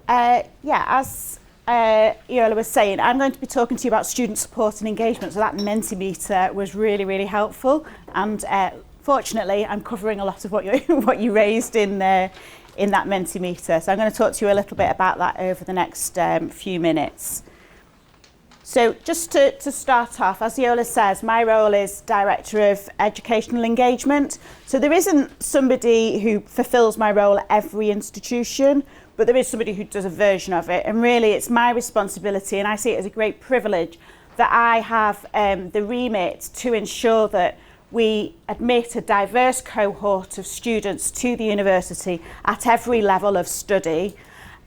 As Iola was saying, I'm going to be talking to you about student support and engagement. So that Mentimeter was really, really helpful. And fortunately, I'm covering a lot of what you raised in that Mentimeter. So I'm going to talk to you a little bit about that over the next few minutes. So just to start off, as Iola says, my role is Director of Educational Engagement. So there isn't somebody who fulfills my role at every institution, but there is somebody who does a version of it. And really it's my responsibility, and I see it as a great privilege, that I have the remit to ensure that we admit a diverse cohort of students to the university at every level of study,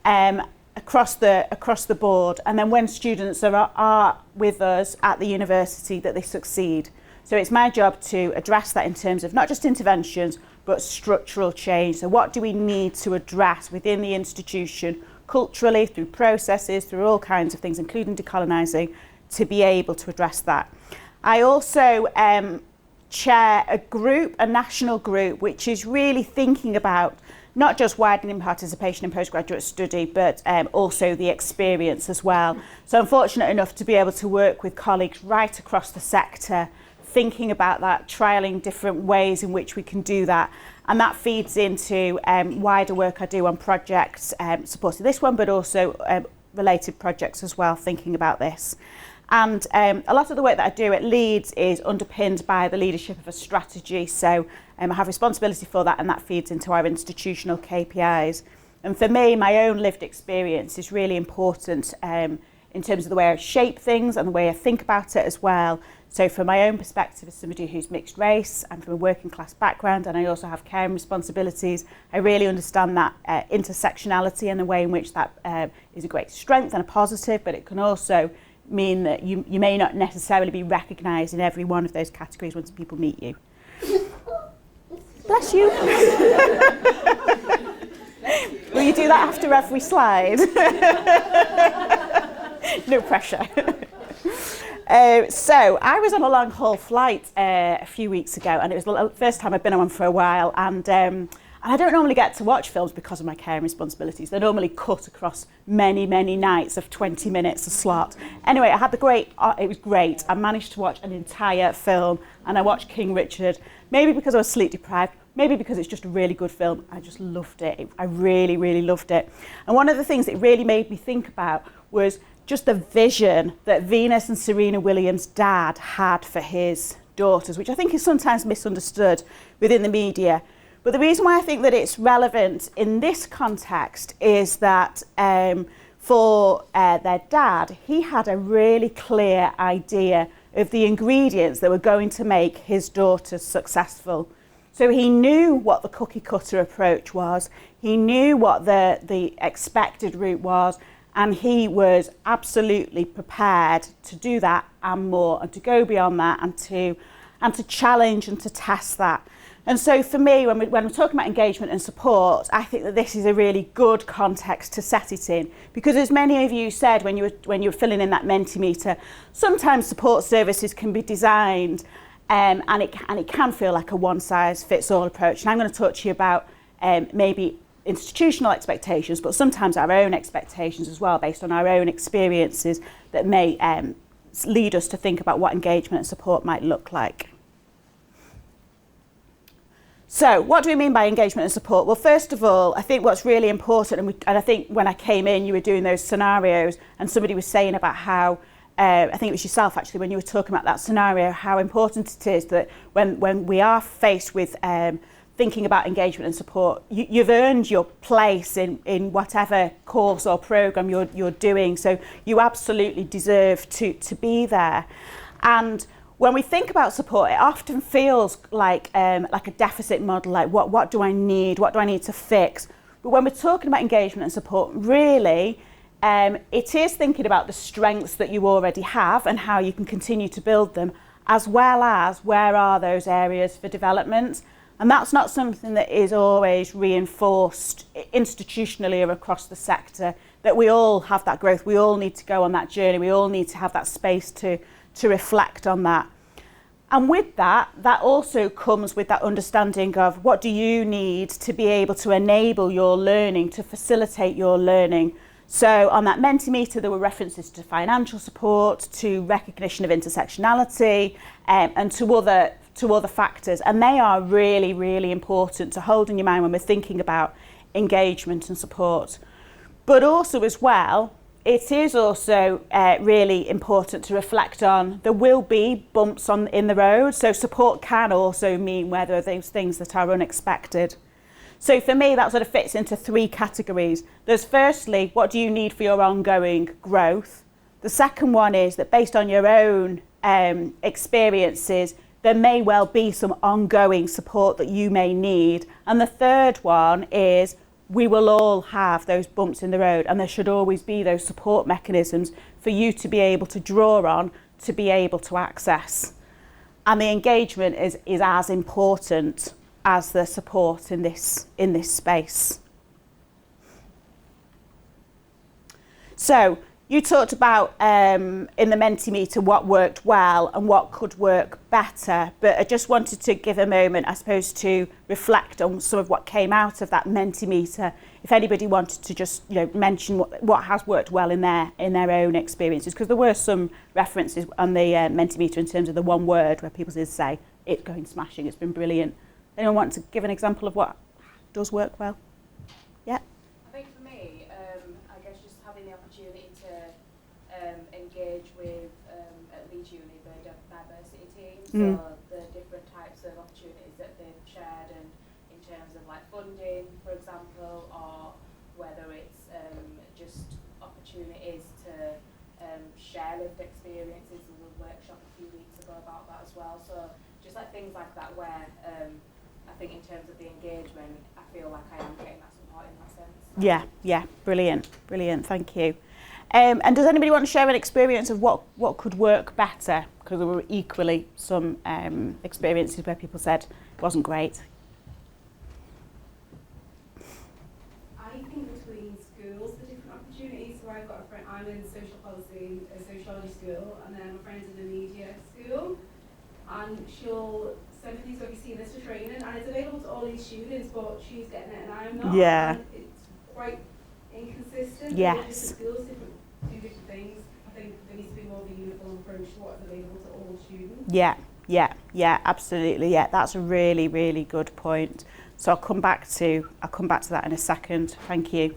across the board, and then when students are with us at the university, that they succeed. So it's my job to address that in terms of not just interventions but structural change. So what do we need to address within the institution culturally, through processes, through all kinds of things, including decolonising, to be able to address that. I also chair a national group, which is really thinking about not just widening participation in postgraduate study, but also the experience as well. So I'm fortunate enough to be able to work with colleagues right across the sector, thinking about that, trialling different ways in which we can do that. And that feeds into wider work I do on projects, supporting this one, but also related projects as well, thinking about this. And a lot of the work that I do at Leeds is underpinned by the leadership of a strategy. So I have responsibility for that, and that feeds into our institutional KPIs. And for me, my own lived experience is really important in terms of the way I shape things and the way I think about it as well. So from my own perspective as somebody who's mixed race, I'm from a working class background, and I also have caring responsibilities. I really understand that intersectionality and the way in which that is a great strength and a positive, but it can also mean that you may not necessarily be recognised in every one of those categories once people meet you. Bless you. Will you do that after every slide? No pressure. So I was on a long haul flight a few weeks ago, and it was the first time I've been on one for a while, and I don't normally get to watch films because of my care responsibilities. They're normally cut across many, many nights of 20 minutes a slot. Anyway, I had it was great. I managed to watch an entire film, and I watched King Richard, maybe because I was sleep deprived, maybe because it's just a really good film. I just loved it. I really, really loved it. And one of the things that really made me think about was just the vision that Venus and Serena Williams' dad had for his daughters, which I think is sometimes misunderstood within the media. But the reason why I think that it's relevant in this context is that for their dad, he had a really clear idea of the ingredients that were going to make his daughters successful. So he knew what the cookie cutter approach was, he knew what the expected route was, and he was absolutely prepared to do that and more, and to go beyond that, and to challenge and to test that. And so for me, when we're talking about engagement and support, I think that this is a really good context to set it in, because as many of you said when you were filling in that Mentimeter, sometimes support services can be designed and it can feel like a one-size-fits-all approach. And I'm going to talk to you about maybe institutional expectations, but sometimes our own expectations as well, based on our own experiences that may lead us to think about what engagement and support might look like. So what do we mean by engagement and support? Well, first of all, I think what's really important, and I think when I came in, you were doing those scenarios, and somebody was saying about how, I think it was yourself actually, when you were talking about that scenario, how important it is that when we are faced with thinking about engagement and support, you've earned your place in whatever course or programme you're doing. So you absolutely deserve to be there. And when we think about support, it often feels like a deficit model, like what do I need? What do I need to fix? But when we're talking about engagement and support, really, it is thinking about the strengths that you already have and how you can continue to build them, as well as where are those areas for development. And that's not something that is always reinforced institutionally or across the sector, that we all have that growth, we all need to go on that journey, we all need to have that space to reflect on that. And with that, that also comes with that understanding of what do you need to be able to enable your learning, to facilitate your learning. So on that Mentimeter, there were references to financial support, to recognition of intersectionality, and to other factors. And they are really, really important to hold in your mind when we're thinking about engagement and support. But also as well, it is also really important to reflect on there will be bumps in the road. So support can also mean where there are those things that are unexpected. So for me, that sort of fits into 3 categories. There's firstly, what do you need for your ongoing growth? The second one is that based on your own experiences, there may well be some ongoing support that you may need. And the third one is we will all have those bumps in the road, and there should always be those support mechanisms for you to be able to draw on, to be able to access. And the engagement is as important as the support in this space. So you talked about in the Mentimeter what worked well and what could work better, but I just wanted to give a moment, I suppose, to reflect on some of what came out of that Mentimeter. If anybody wanted to just mention what has worked well in their own experiences, because there were some references on the Mentimeter in terms of the one word where people did say it's going smashing, it's been brilliant. Anyone want to give an example of what does work well? Yeah. I think for me, I guess just having the opportunity to engage with at Leeds Uni the diversity team, so the different types of opportunities that they've shared, and in terms of like funding, for example, or whether it's just opportunities to share lived experiences. There was a workshop a few weeks ago about that as well. So just like things like that where I think in terms of the engagement, I feel like I am getting that support in that sense. Yeah, brilliant, thank you. And does anybody want to share an experience of what could work better? Because there were equally some experiences where people said it wasn't great. I think between schools, the different opportunities. So I've got a friend, I'm in social policy, a sociology school, and then my friend's in the media school, and she'll send me things, have you seen this for training? And it's available to all these students, but she's getting it and I'm not. Yeah. And it's quite inconsistent. Yes. Different schools, do different things. I think there needs to be more of a uniform approach to what's available to all students. Yeah, absolutely. Yeah, that's a really, really good point. So I'll come back to that in a second. Thank you.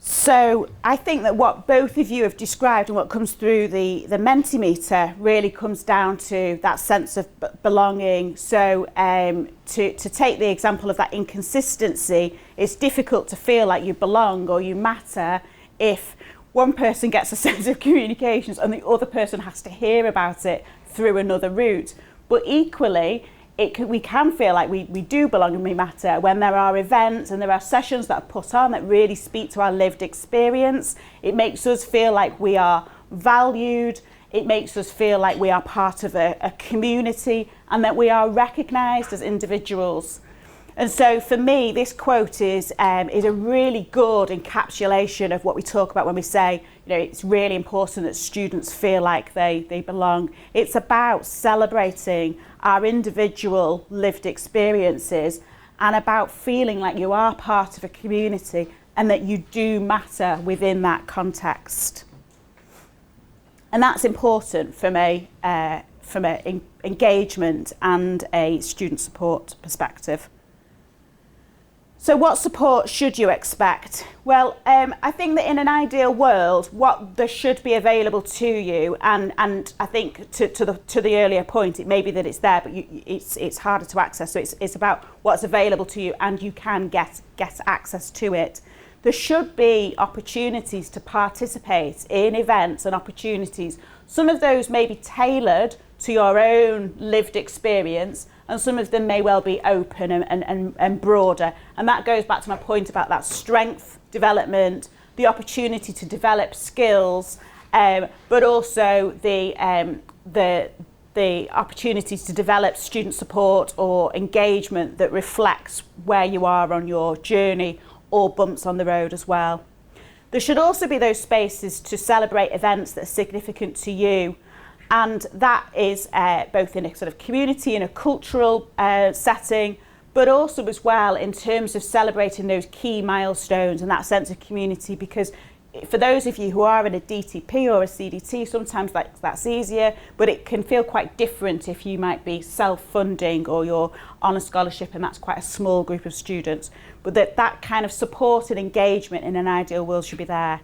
So I think that what both of you have described and what comes through the Mentimeter really comes down to that sense of belonging. So to take the example of that inconsistency, it's difficult to feel like you belong or you matter if one person gets a sense of communications and the other person has to hear about it through another route. But equally, we can feel like we do belong and we matter when there are events and there are sessions that are put on that really speak to our lived experience. It makes us feel like we are valued. It makes us feel like we are part of a community and that we are recognised as individuals. And so for me, this quote is a really good encapsulation of what we talk about when we say, it's really important that students feel like they belong. It's about celebrating our individual lived experiences and about feeling like you are part of a community and that you do matter within that context. And that's important from an engagement and a student support perspective. So what support should you expect? Well, I think that in an ideal world, what there should be available to you, and I think to the earlier point, it may be that it's there, but it's harder to access. So it's about what's available to you, and you can get access to it. There should be opportunities to participate in events and opportunities. Some of those may be tailored to your own lived experience, and some of them may well be open and broader. And that goes back to my point about that strength development, the opportunity to develop skills, but also the opportunities to develop student support or engagement that reflects where you are on your journey or bumps on the road as well. There should also be those spaces to celebrate events that are significant to you And that is both in a sort of community and a cultural setting, but also as well in terms of celebrating those key milestones and that sense of community, because for those of you who are in a DTP or a CDT, sometimes that's easier, but it can feel quite different if you might be self-funding or you're on a scholarship and that's quite a small group of students. But that kind of support and engagement in an ideal world should be there.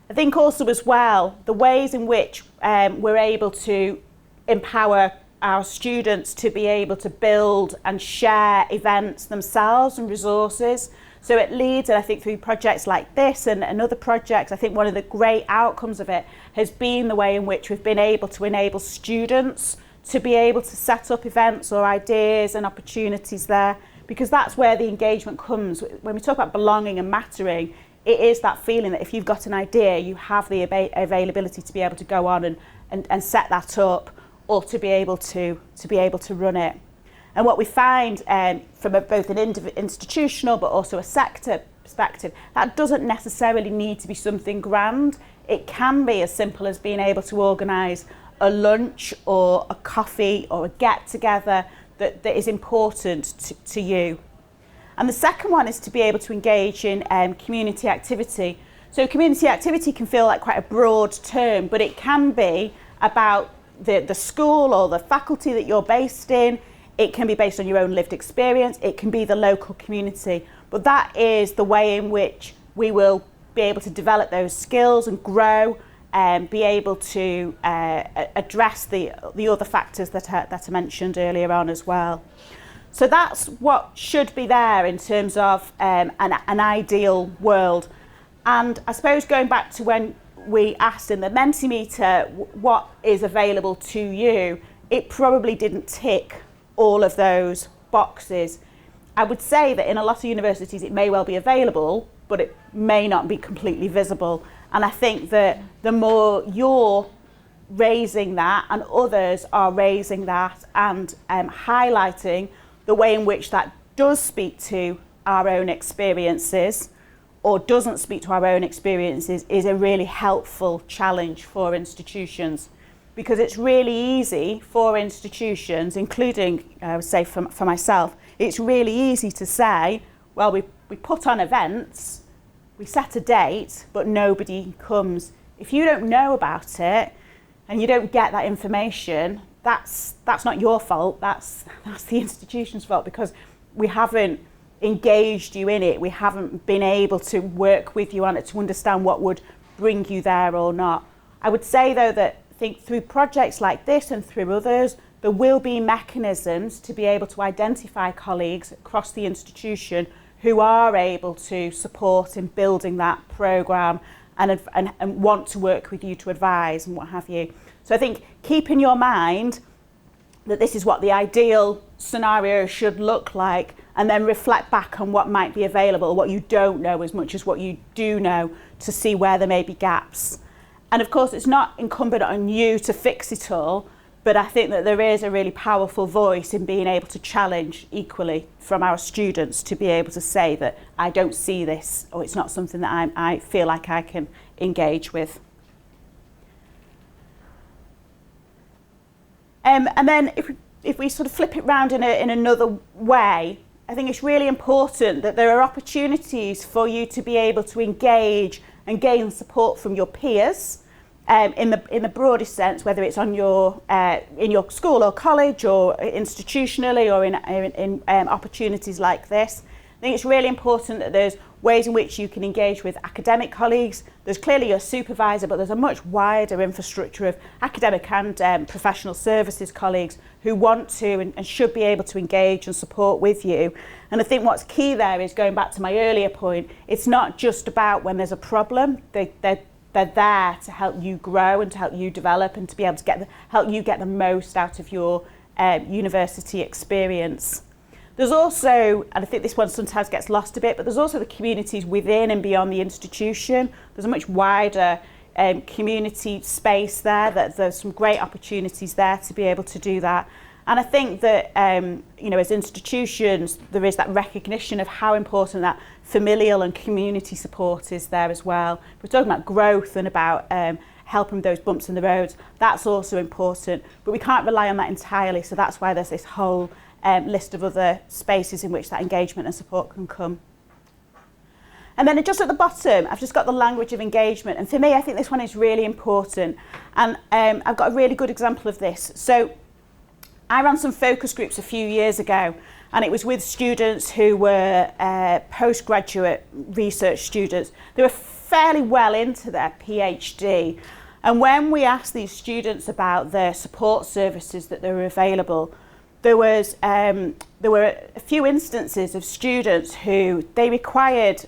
I think also as well, the ways in which we're able to empower our students to be able to build and share events themselves and resources. So at Leeds, and I think through projects like this and other projects, I think one of the great outcomes of it has been the way in which we've been able to enable students to be able to set up events or ideas and opportunities there, because that's where the engagement comes. When we talk about belonging and mattering, it is that feeling that if you've got an idea, you have the availability to be able to go on and set that up, or to be able to run it. And what we find from both an institutional but also a sector perspective, that doesn't necessarily need to be something grand. It can be as simple as being able to organise a lunch or a coffee or a get-together that is important to you. And the second one is to be able to engage in community activity. So community activity can feel like quite a broad term, but it can be about the school or the faculty that you're based in. It can be based on your own lived experience. It can be the local community. But that is the way in which we will be able to develop those skills and grow and be able to address the other factors that I mentioned earlier on as well. So that's what should be there in terms of an ideal world. And I suppose going back to when we asked in the Mentimeter what is available to you, it probably didn't tick all of those boxes. I would say that in a lot of universities it may well be available, but it may not be completely visible. And I think that the more you're raising that and others are raising that and highlighting the way in which that does speak to our own experiences or doesn't speak to our own experiences is a really helpful challenge for institutions. Because it's really easy for institutions, including, I would say for myself, it's really easy to say, well, we put on events, we set a date, but nobody comes. If you don't know about it and you don't get that information, that's not your fault, that's the institution's fault, because we haven't engaged you in it, we haven't been able to work with you on it to understand what would bring you there or not. I would say though that I think through projects like this and through others, there will be mechanisms to be able to identify colleagues across the institution who are able to support in building that programme and want to work with you to advise and what have you. So I think keep in your mind that this is what the ideal scenario should look like, and then reflect back on what might be available, what you don't know as much as what you do know, to see where there may be gaps. And of course, it's not incumbent on you to fix it all, but I think that there is a really powerful voice in being able to challenge equally from our students to be able to say that I don't see this, or it's not something that I feel like I can engage with. And then if we sort of flip it round in another way, I think it's really important that there are opportunities for you to be able to engage and gain support from your peers in the broadest sense, whether it's on your in your school or college or institutionally or in opportunities like this. I think it's really important that there's ways in which you can engage with academic colleagues. There's clearly your supervisor, but there's a much wider infrastructure of academic and professional services colleagues who want to and should be able to engage and support with you. And I think what's key there is, going back to my earlier point, it's not just about when there's a problem. They're there to help you grow and to help you develop and to be able to help you get the most out of your university experience. There's also, and I think this one sometimes gets lost a bit, but there's also the communities within and beyond the institution. There's a much wider community space there, that there's some great opportunities there to be able to do that. And I think that, as institutions, there is that recognition of how important that familial and community support is there as well. We're talking about growth and about helping those bumps in the roads. That's also important, but we can't rely on that entirely. So that's why there's this whole list of other spaces in which that engagement and support can come. And then just at the bottom, I've just got the language of engagement. And for me, I think this one is really important. And I've got a really good example of this. So I ran some focus groups a few years ago, and it was with students who were postgraduate research students. They were fairly well into their PhD. And when we asked these students about the support services that were available, there were a few instances of students who they required,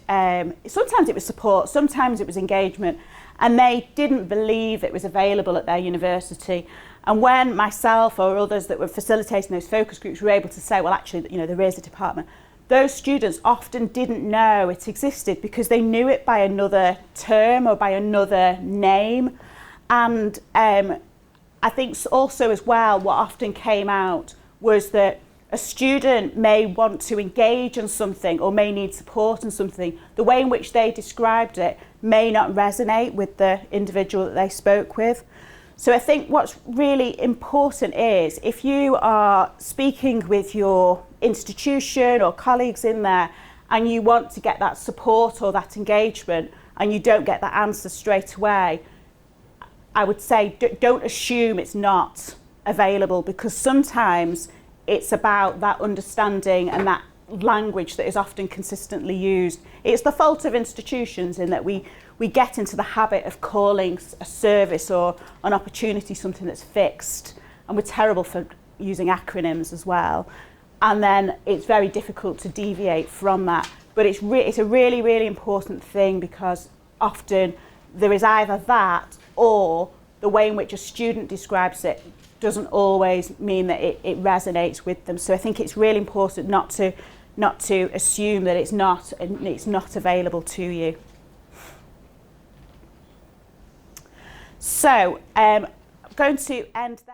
sometimes it was support, sometimes it was engagement, and they didn't believe it was available at their university. And when myself or others that were facilitating those focus groups were able to say, well, actually, you know, there is a department, those students often didn't know it existed because they knew it by another term or by another name. And I think also as well, what often came out was that a student may want to engage in something or may need support in something. The way in which they described it may not resonate with the individual that they spoke with. So I think what's really important is if you are speaking with your institution or colleagues in there and you want to get that support or that engagement and you don't get that answer straight away, I would say don't assume it's not available, because sometimes it's about that understanding and that language that is often consistently used. It's the fault of institutions in that we get into the habit of calling a service or an opportunity something that's fixed, and we're terrible for using acronyms as well. And then it's very difficult to deviate from that. But it's a really, really important thing, because often there is either that or the way in which a student describes it doesn't always mean that it resonates with them. So I think it's really important not to assume that it's not available to you. So I'm going to end that.